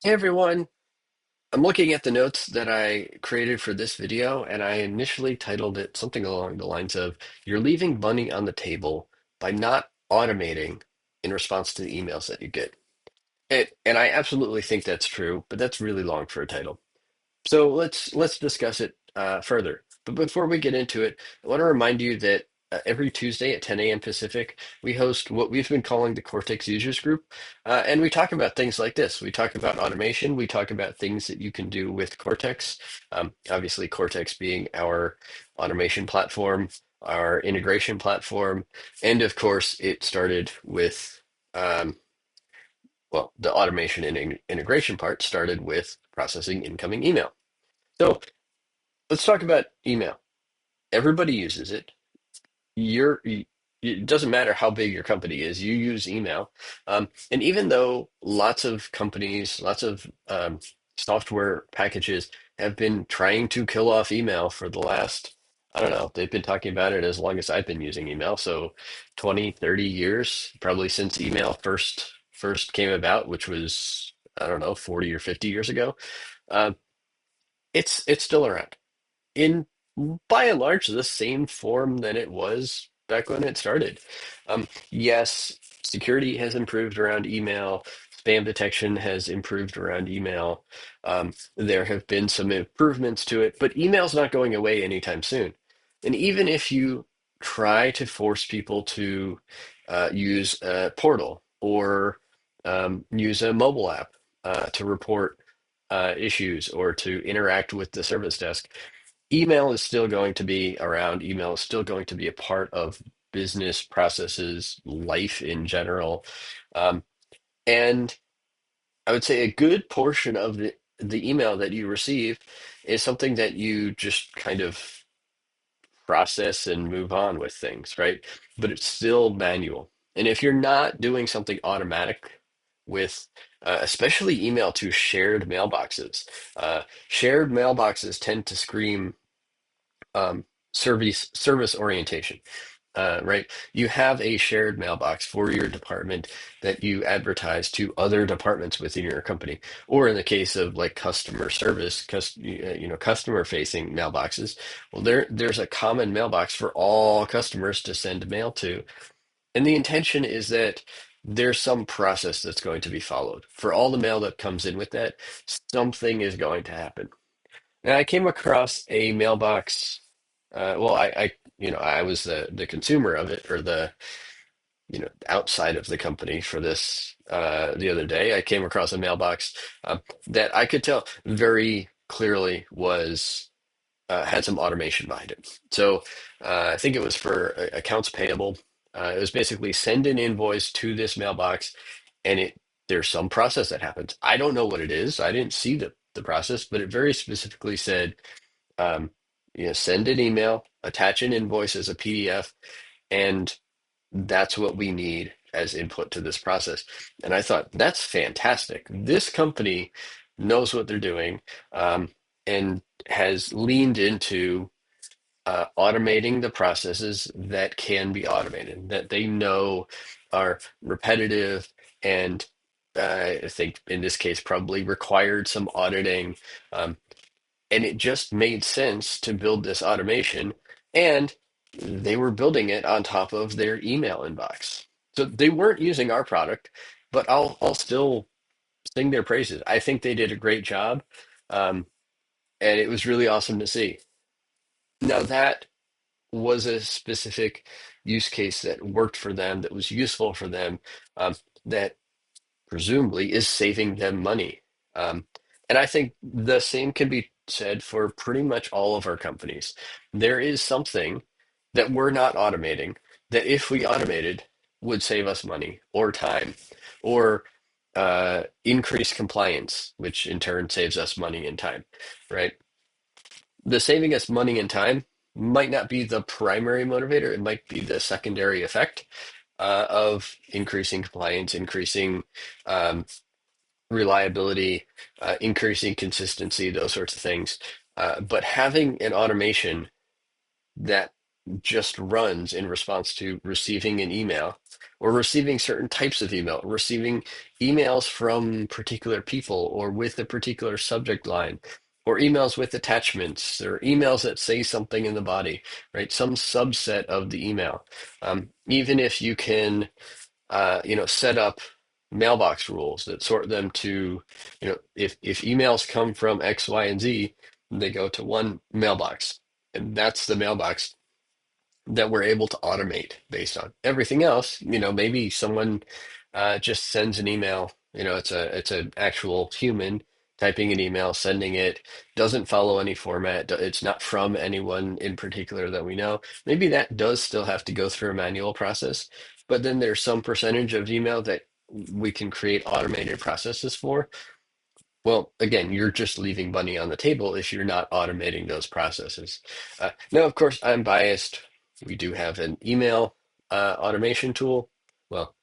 Hey everyone, I'm looking at the notes that I created for this video, and I initially titled it something along the lines of "You're leaving money on the table by not automating in response to the emails that you get." And I absolutely think that's true, but that's really long for a title. So let's discuss it further. But before we get into it, I want to remind you that every Tuesday at 10 a.m. Pacific, we host what we've been calling the Cortex Users Group, and we talk about things like this. We talk about automation. We talk about things that you can do with Cortex. Obviously, Cortex being our automation platform, our integration platform, and of course, it started with. The automation and integration part started with processing incoming email. So let's talk about email. Everybody uses it. It doesn't matter how big your company is, you use email. And even though lots of companies, lots of software packages have been trying to kill off email for the last, I don't know, they've been talking about it as long as I've been using email. So 20, 30 years, probably since email first came about, which was, I don't know, 40 or 50 years ago. Um, it's still around in by and large the same form that it was back when it started. Yes, security has improved around email, spam detection has improved around email. There have been some improvements to it, but email's not going away anytime soon. And even if you try to force people to use a portal or use a mobile app to report issues or to interact with the service desk, email is still going to be around. Email is still going to be a part of business processes, life in general. Um, and I would say a good portion of the email that you receive is something that you just kind of process and move on with things, right? But it's still manual. And if you're not doing something automatic with, especially email to shared mailboxes, shared mailboxes tend to scream service orientation, right? You have a shared mailbox for your department that you advertise to other departments within your company, or in the case of like customer service, customer facing mailboxes. Well, there's a common mailbox for all customers to send mail to, and the intention is that there's some process that's going to be followed for all the mail that comes in with that. Something is going to happen. And I came across a mailbox. I was the consumer of it, or the outside of the company for this the other day. I came across a mailbox that I could tell very clearly was had some automation behind it. So I think it was for accounts payable. It was basically send an invoice to this mailbox, and there's some process that happens. I don't know what it is. I didn't see the process, but it very specifically said um, send an email, attach an invoice as a PDF, and that's what we need as input to this process. And I thought, that's fantastic. This company knows what they're doing, and has leaned into automating the processes that can be automated, that they know are repetitive and I think in this case probably required some auditing. Um, and it just made sense to build this automation, and they were building it on top of their email inbox. So they weren't using our product, but I'll still sing their praises. I think they did a great job, um, and it was really awesome to see. Now that was a specific use case that worked for them, that was useful for them, that presumably is saving them money. Um, and I think the same can be said for pretty much all of our companies. There is something that we're not automating that if we automated would save us money or time or increase compliance, which in turn saves us money and time, right? The saving us money and time might not be the primary motivator. It might be the secondary effect of increasing compliance, increasing um, reliability, increasing consistency, those sorts of things. But having an automation that just runs in response to receiving an email or receiving certain types of email, receiving emails from particular people or with a particular subject line, or emails with attachments, or emails that say something in the body, right? Some subset of the email. Even if you can, set up mailbox rules that sort them to, if emails come from X, Y, and Z, they go to one mailbox, and that's the mailbox that we're able to automate based on. Everything else, maybe someone just sends an email. It's an actual human typing an email, sending it, doesn't follow any format. It's not from anyone in particular that we know. Maybe that does still have to go through a manual process, but then there's some percentage of email that we can create automated processes for. Well, again, you're just leaving money on the table if you're not automating those processes. Now, of course, I'm biased. We do have an email automation tool. Well,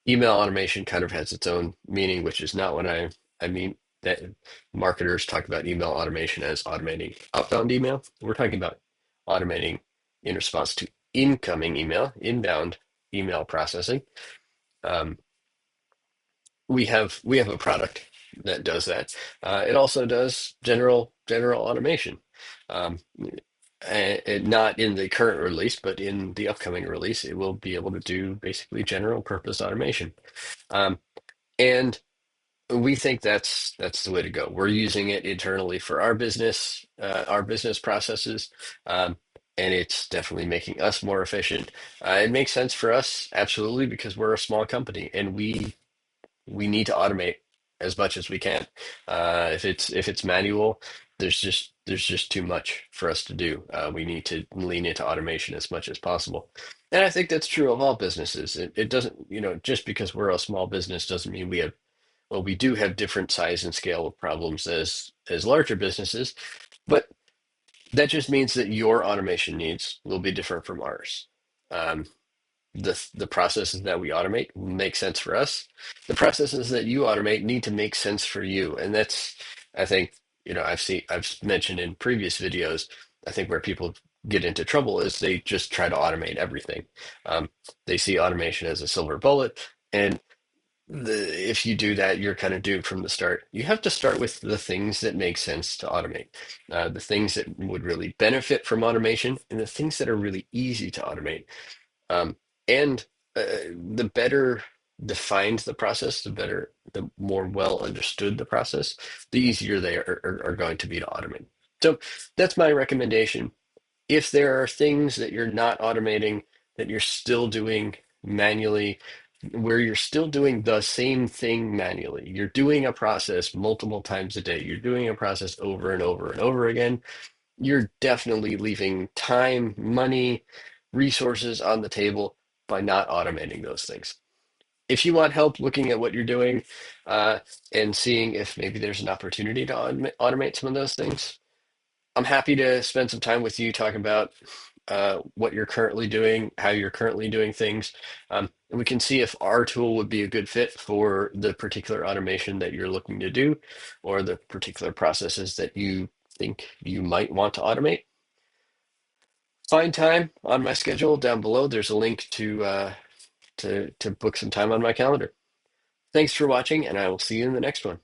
email automation kind of has its own meaning, which is not what I mean. That marketers talk about email automation as automating outbound email. We're talking about automating in response to incoming email, inbound email processing. Um, we have a product that does that. It also does general automation. Um, and not in the current release, but in the upcoming release, it will be able to do basically general purpose automation. Um, and we think that's the way to go. We're using it internally for our business processes, and it's definitely making us more efficient. It makes sense for us, absolutely, because we're a small company and we need to automate as much as we can. If it's manual, there's just too much for us to do. We need to lean into automation as much as possible. And I think that's true of all businesses. It doesn't, just because we're a small business doesn't mean we have, well, we do have different size and scale of problems as larger businesses, but that just means that your automation needs will be different from ours. Um, the processes that we automate make sense for us. The processes that you automate need to make sense for you. And that's, I think, I've mentioned in previous videos, I think where people get into trouble is they just try to automate everything. They see automation as a silver bullet. And if you do that, you're kind of doomed from the start. You have to start with the things that make sense to automate, the things that would really benefit from automation, and the things that are really easy to automate. Um, and the better defined the process, the more well understood the process, the easier they are going to be to automate. So that's my recommendation. If there are things that you're not automating, that you're still doing manually, where you're still doing the same thing manually, you're doing a process multiple times a day, you're doing a process over and over and over again, you're definitely leaving time, money, resources on the table by not automating those things. If you want help looking at what you're doing uh, and seeing if maybe there's an opportunity to automate some of those things, I'm happy to spend some time with you talking about what you're currently doing, how you're currently doing things. And we can see if our tool would be a good fit for the particular automation that you're looking to do or the particular processes that you think you might want to automate. Find time on my schedule down below. There's a link to book some time on my calendar. Thanks for watching, and I will see you in the next one.